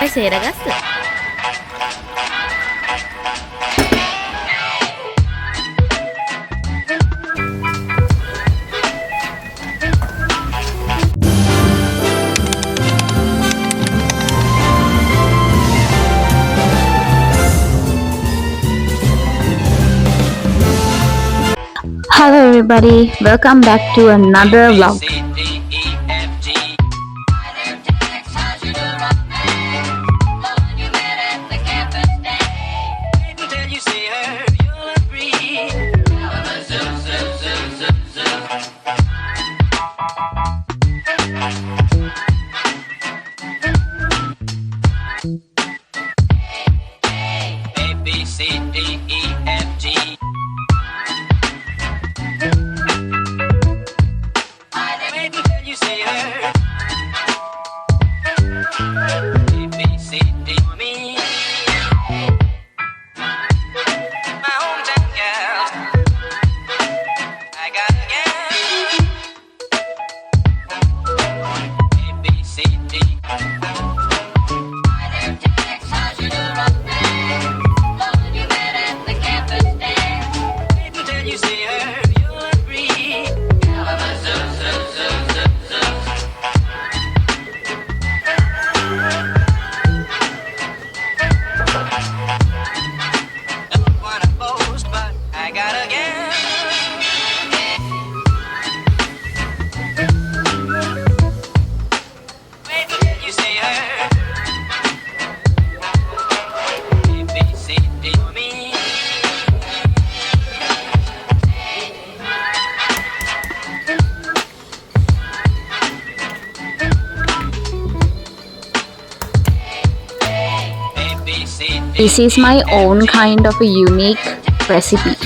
සේරගස්ස. Hello everybody, welcome back to another vlog. This is my own kind of a unique recipe.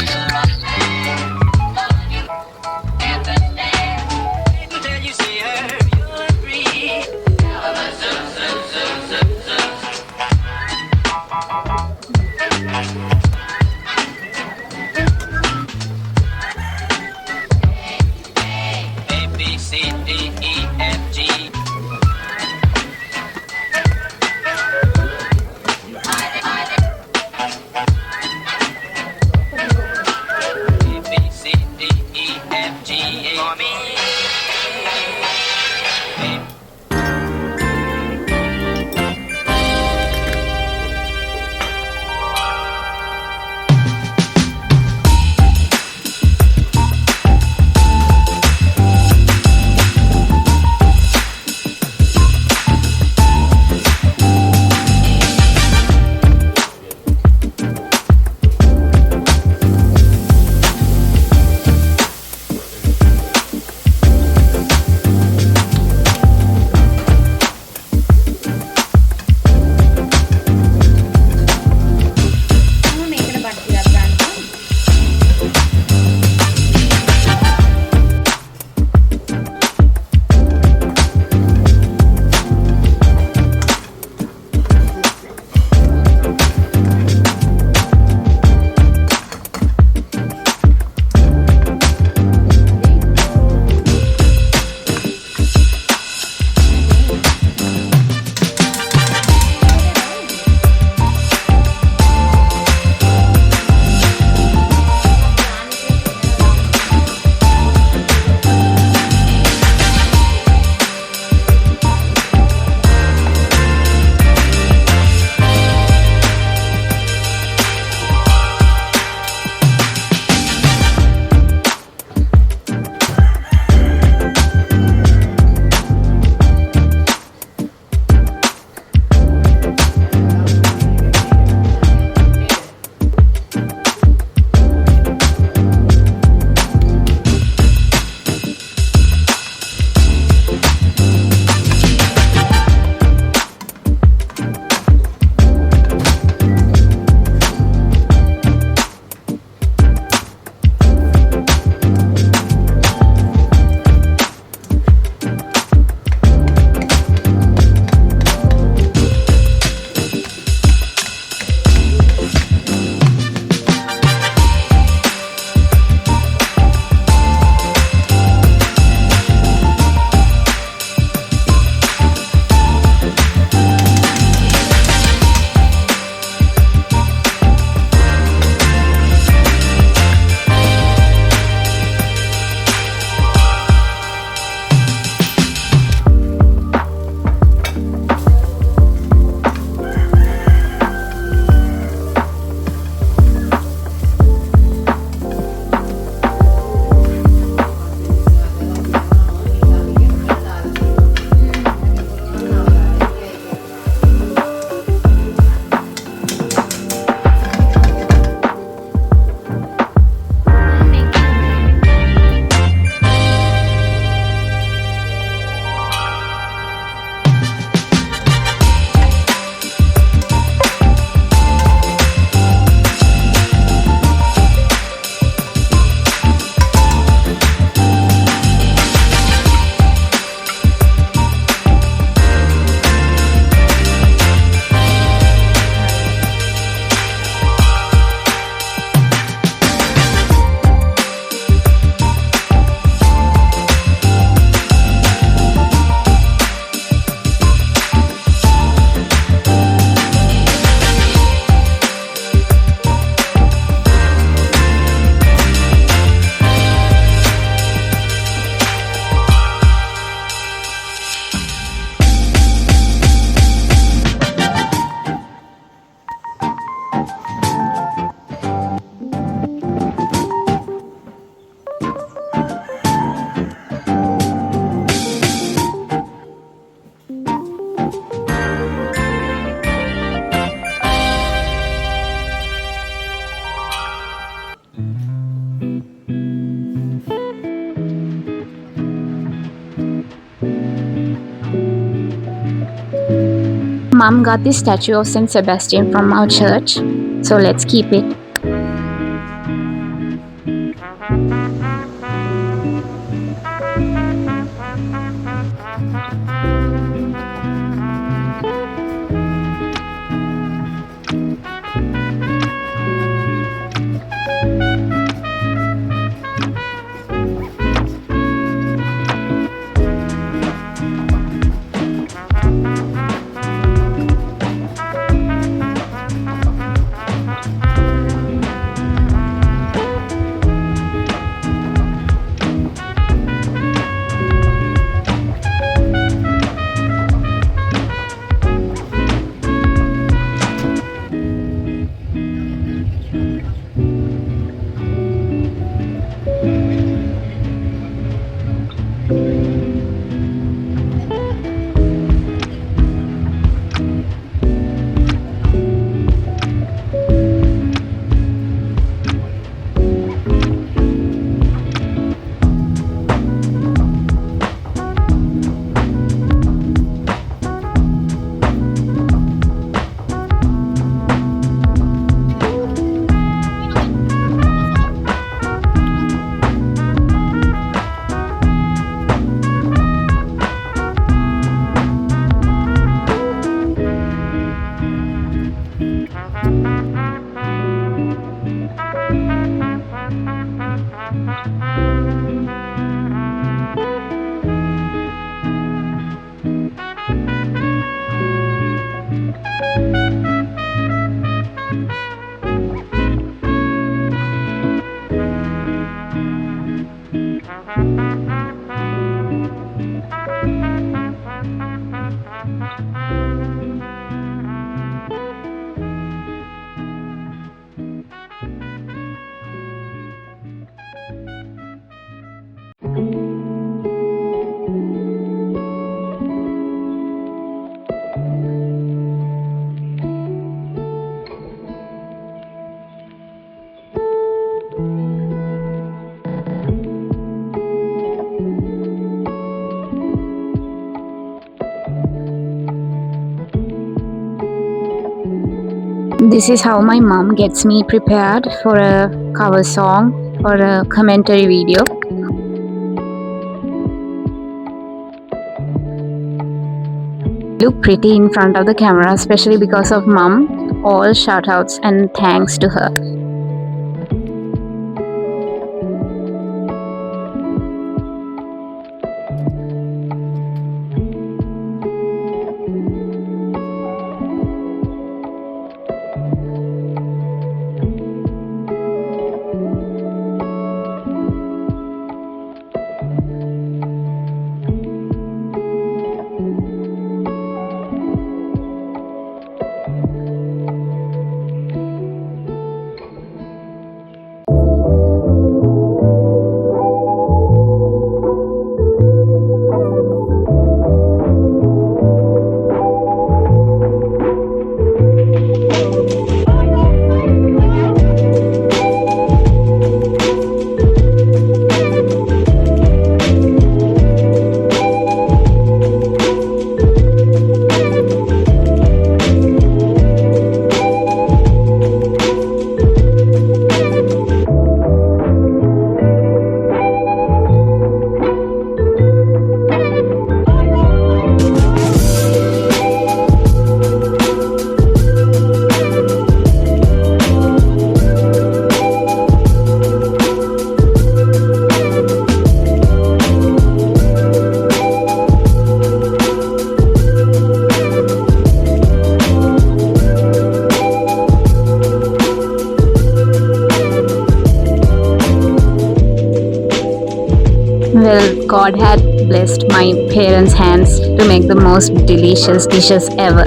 Mom got this statue of Saint Sebastian from our church, so let's keep it. This is how my mom gets me prepared for a cover song or a commentary video. Look pretty in front of the camera, especially because of mom. All shoutouts and thanks to her. Well, God had blessed my parents' hands to make the most delicious dishes ever.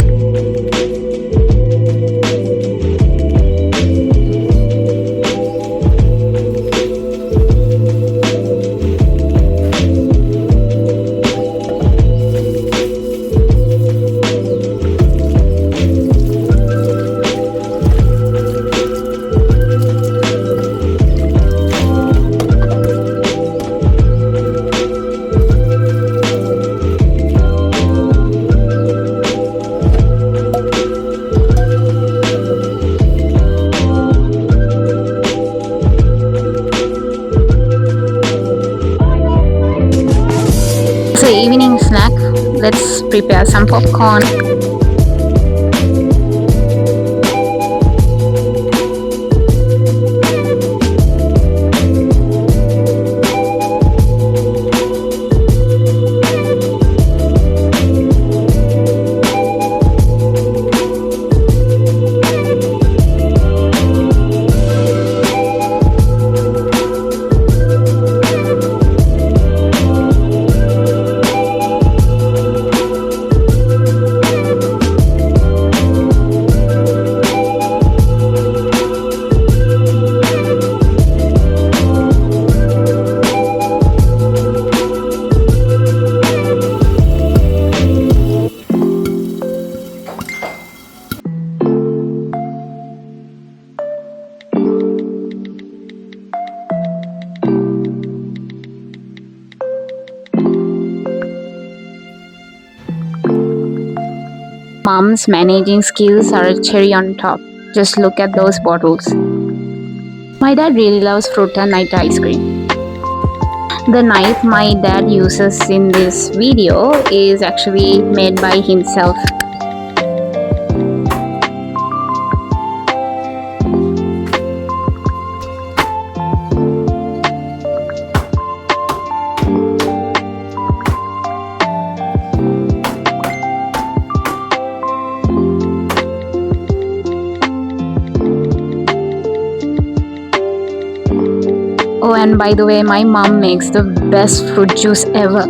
let's prepare some popcorn. Mom's managing skills are a cherry on top. Just look at those bottles. My dad really loves fruit and night ice cream. The knife my dad uses in this video is actually made by himself. Oh, and by the way, my mom makes the best fruit juice ever.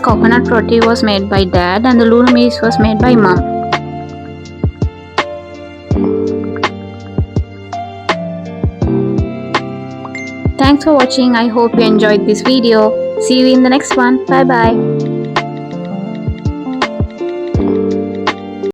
Coconut roti was made by dad and the lunumiris was made by mom. Thanks for watching. I hope you enjoyed this video. See you in the next one. Bye bye.